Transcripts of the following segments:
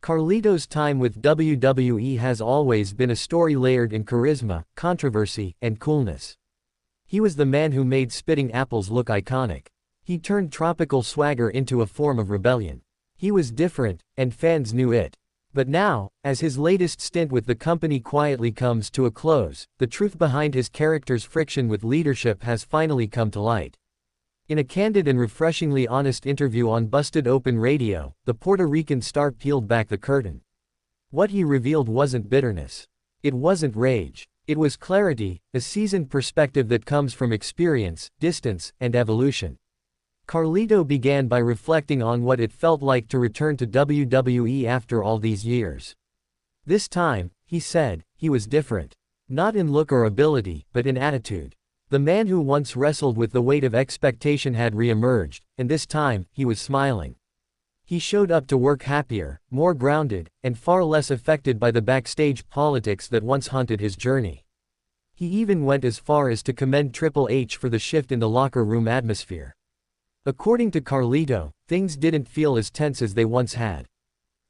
Carlito's time with WWE has always been a story layered in charisma, controversy, and coolness. He was the man who made spitting apples look iconic. He turned tropical swagger into a form of rebellion. He was different, and fans knew it. But now, as his latest stint with the company quietly comes to a close, the truth behind his character's friction with leadership has finally come to light. In a candid and refreshingly honest interview on Busted Open Radio, the Puerto Rican star peeled back the curtain. What he revealed wasn't bitterness. It wasn't rage. It was clarity, a seasoned perspective that comes from experience, distance, and evolution. Carlito began by reflecting on what it felt like to return to WWE after all these years. This time, he said, he was different. Not in look or ability, but in attitude. The man who once wrestled with the weight of expectation had re-emerged, and this time, he was smiling. He showed up to work happier, more grounded, and far less affected by the backstage politics that once haunted his journey. He even went as far as to commend Triple H for the shift in the locker room atmosphere. According to Carlito, things didn't feel as tense as they once had.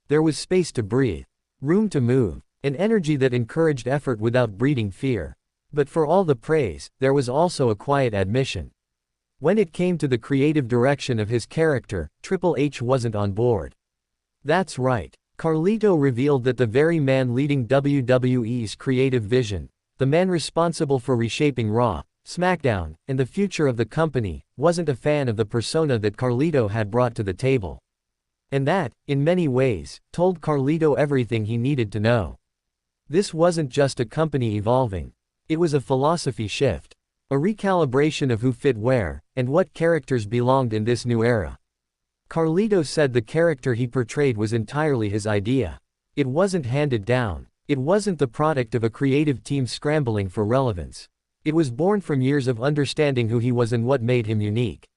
There was space to breathe, room to move, an energy that encouraged effort without breeding fear. But for all the praise, there was also a quiet admission. When it came to the creative direction of his character, Triple H wasn't on board. That's right. Carlito revealed that the very man leading WWE's creative vision, the man responsible for reshaping Raw, SmackDown, and the future of the company, wasn't a fan of the persona that Carlito had brought to the table. And that, in many ways, told Carlito everything he needed to know. This wasn't just a company evolving. It was a philosophy shift. A recalibration of who fit where, and what characters belonged in this new era. Carlito said the character he portrayed was entirely his idea. It wasn't handed down. It wasn't the product of a creative team scrambling for relevance. It was born from years of understanding who he was and what made him unique.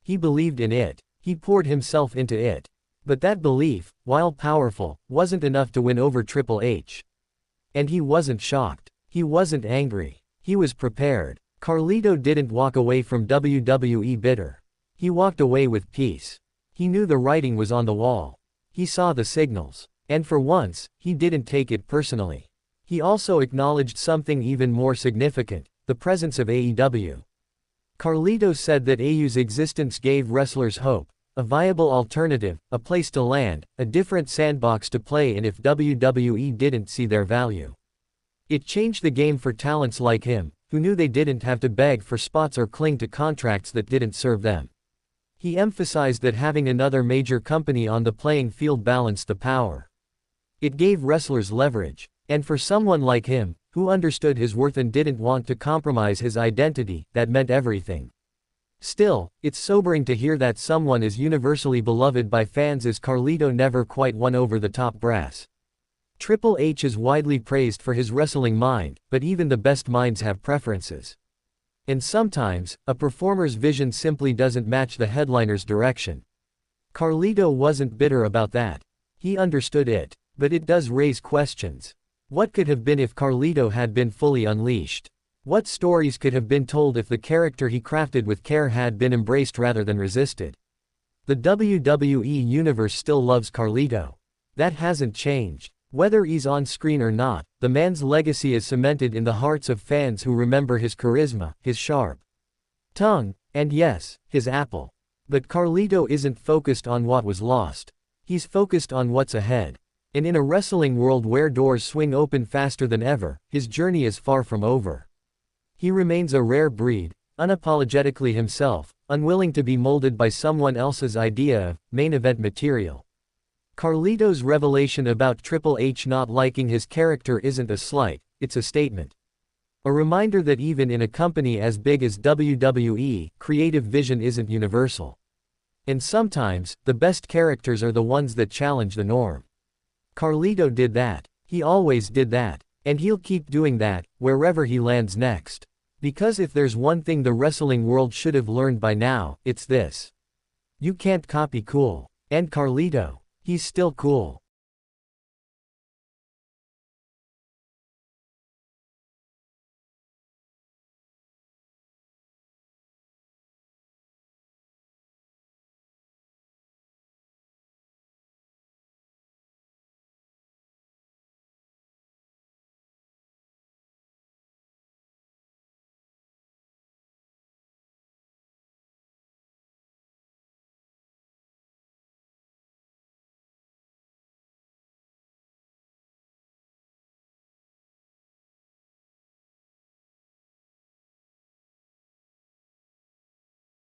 He believed in it. He poured himself into it. But that belief, while powerful, wasn't enough to win over Triple H. And he wasn't shocked. He wasn't angry. He was prepared. Carlito didn't walk away from WWE bitter. He walked away with peace. He knew the writing was on the wall. He saw the signals. And for once, he didn't take it personally. He also acknowledged something even more significant, the presence of AEW. Carlito said that AEW's existence gave wrestlers hope, a viable alternative, a place to land, a different sandbox to play in if WWE didn't see their value. It changed the game for talents like him, who knew they didn't have to beg for spots or cling to contracts that didn't serve them. He emphasized that having another major company on the playing field balanced the power. It gave wrestlers leverage. And for someone like him, who understood his worth and didn't want to compromise his identity, that meant everything. Still, it's sobering to hear that someone as universally beloved by fans as Carlito never quite won over the top brass. Triple H is widely praised for his wrestling mind, but even the best minds have preferences. And sometimes, a performer's vision simply doesn't match the headliner's direction. Carlito wasn't bitter about that. He understood it. But it does raise questions. What could have been if Carlito had been fully unleashed? What stories could have been told if the character he crafted with care had been embraced rather than resisted? The WWE universe still loves Carlito. That hasn't changed. Whether he's on screen or not, the man's legacy is cemented in the hearts of fans who remember his charisma, his sharp tongue, and yes, his apple. But Carlito isn't focused on what was lost. He's focused on what's ahead. And in a wrestling world where doors swing open faster than ever, his journey is far from over. He remains a rare breed, unapologetically himself, unwilling to be molded by someone else's idea of main event material. Carlito's revelation about Triple H not liking his character isn't a slight, it's a statement. A reminder that even in a company as big as WWE, creative vision isn't universal. And sometimes, the best characters are the ones that challenge the norm. Carlito did that. He always did that. And he'll keep doing that, wherever he lands next. Because if there's one thing the wrestling world should have learned by now, it's this. You can't copy cool. And Carlito, he's still cool.